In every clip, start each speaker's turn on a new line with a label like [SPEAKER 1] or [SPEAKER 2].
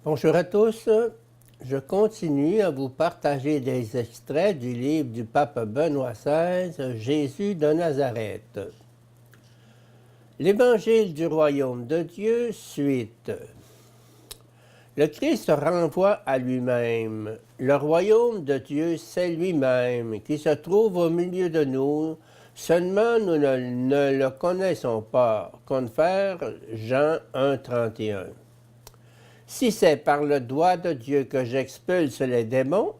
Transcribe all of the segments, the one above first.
[SPEAKER 1] Bonjour à tous. Je continue à vous partager des extraits du livre du pape Benoît XVI, Jésus de Nazareth. L'Évangile du royaume de Dieu, suite. Le Christ renvoie à lui-même. Le royaume de Dieu, c'est lui-même qui se trouve au milieu de nous. Seulement nous ne le connaissons pas. Confère Jean 1,31. Si c'est par le doigt de Dieu que j'expulse les démons,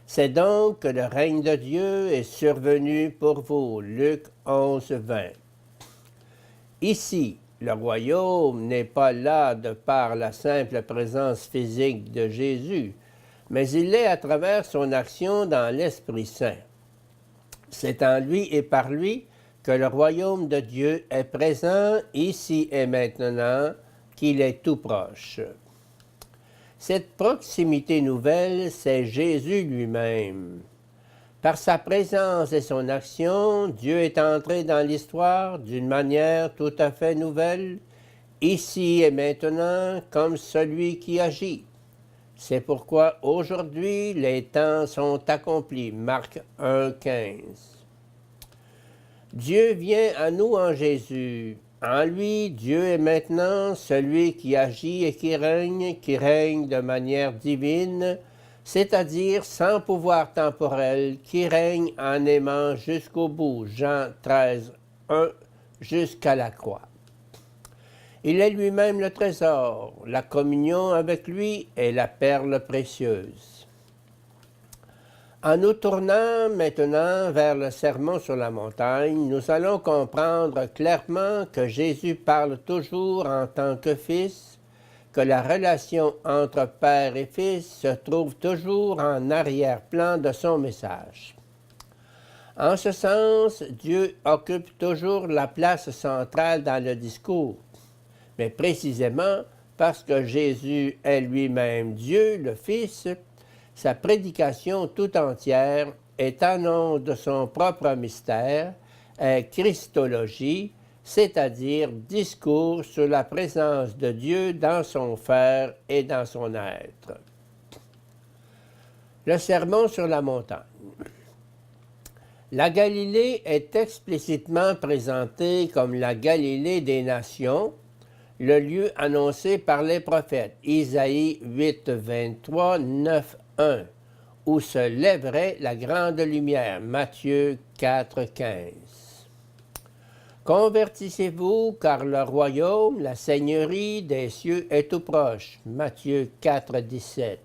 [SPEAKER 1] c'est donc que le règne de Dieu est survenu pour vous. Luc 11,20. Ici, le royaume n'est pas là de par la simple présence physique de Jésus, mais il est à travers son action dans l'Esprit Saint. C'est en lui et par lui que le royaume de Dieu est présent ici et maintenant, qu'il est tout proche. Cette proximité nouvelle, c'est Jésus lui-même. Par sa présence et son action, Dieu est entré dans l'histoire d'une manière tout à fait nouvelle, ici et maintenant, comme celui qui agit. C'est pourquoi aujourd'hui les temps sont accomplis. Marc 1,15. Dieu vient à nous en Jésus. En lui, Dieu est maintenant celui qui agit et qui règne de manière divine, c'est-à-dire sans pouvoir temporel, qui règne en aimant jusqu'au bout. Jean 13, 1, jusqu'à la croix. Il est lui-même le trésor, la communion avec lui est la perle précieuse. En nous tournant maintenant vers le sermon sur la montagne, nous allons comprendre clairement que Jésus parle toujours en tant que Fils, que la relation entre Père et Fils se trouve toujours en arrière-plan de son message. En ce sens, Dieu occupe toujours la place centrale dans le discours, mais précisément parce que Jésus est lui-même Dieu, le Fils. Sa prédication tout entière est annonce de son propre mystère, est Christologie, c'est-à-dire discours sur la présence de Dieu dans son faire et dans son être. Le sermon sur la montagne. La Galilée est explicitement présentée comme la Galilée des nations, le lieu annoncé par les prophètes, Isaïe 8, 23, 9, 1, où se lèverait la grande lumière, Matthieu 4, 15. Convertissez-vous, car le royaume, la seigneurie des cieux est tout proche, Matthieu 4, 17.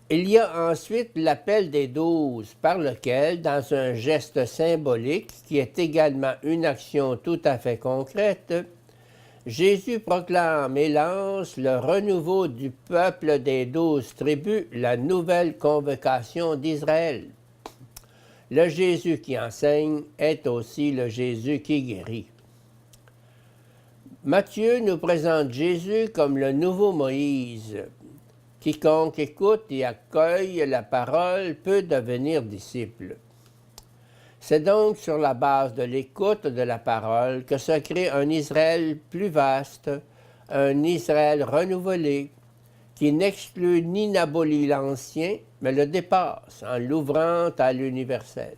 [SPEAKER 1] Il y a ensuite l'appel des 12, par lequel, dans un geste symbolique qui est également une action tout à fait concrète, Jésus proclame et lance le renouveau du peuple des 12 tribus, la nouvelle convocation d'Israël. Le Jésus qui enseigne est aussi le Jésus qui guérit. Matthieu nous présente Jésus comme le nouveau Moïse. Quiconque écoute et accueille la parole peut devenir disciple. C'est donc sur la base de l'écoute de la parole que se crée un Israël plus vaste, un Israël renouvelé, qui n'exclut ni n'abolit l'ancien, mais le dépasse en l'ouvrant à l'universel.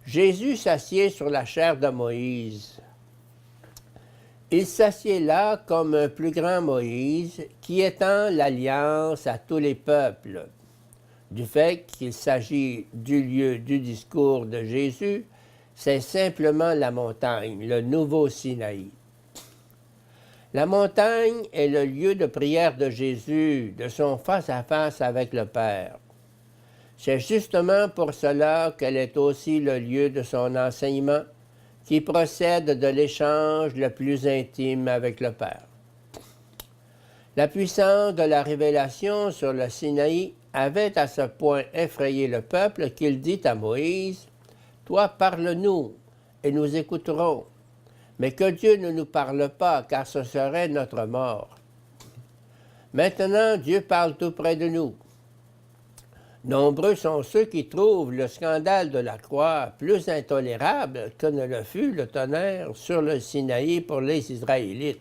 [SPEAKER 1] Jésus s'assied sur la chair de Moïse. Il s'assied là comme un plus grand Moïse qui étend l'alliance à tous les peuples. Du fait qu'il s'agit du lieu du discours de Jésus, c'est simplement la montagne, le nouveau Sinaï. La montagne est le lieu de prière de Jésus, de son face-à-face avec le Père. C'est justement pour cela qu'elle est aussi le lieu de son enseignement, qui procède de l'échange le plus intime avec le Père. La puissance de la révélation sur le Sinaï avait à ce point effrayé le peuple qu'il dit à Moïse, « Toi, parle-nous, et nous écouterons. Mais que Dieu ne nous parle pas, car ce serait notre mort. » Maintenant, Dieu parle tout près de nous. Nombreux sont ceux qui trouvent le scandale de la croix plus intolérable que ne le fut le tonnerre sur le Sinaï pour les Israélites.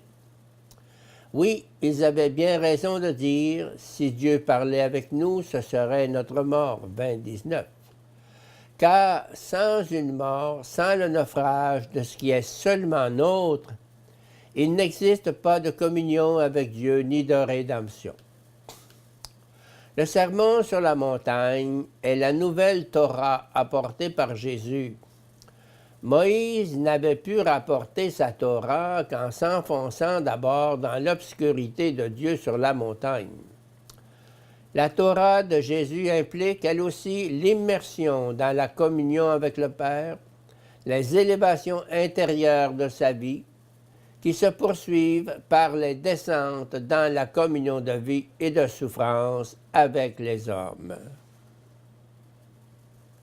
[SPEAKER 1] Oui, ils avaient bien raison de dire, si Dieu parlait avec nous, ce serait notre mort. 20-19. Car sans une mort, sans le naufrage de ce qui est seulement nôtre, il n'existe pas de communion avec Dieu ni de rédemption. Le sermon sur la montagne est la nouvelle Torah apportée par Jésus. Moïse n'avait pu rapporter sa Torah qu'en s'enfonçant d'abord dans l'obscurité de Dieu sur la montagne. La Torah de Jésus implique elle aussi l'immersion dans la communion avec le Père, les élévations intérieures de sa vie, qui se poursuivent par les descentes dans la communion de vie et de souffrance avec les hommes.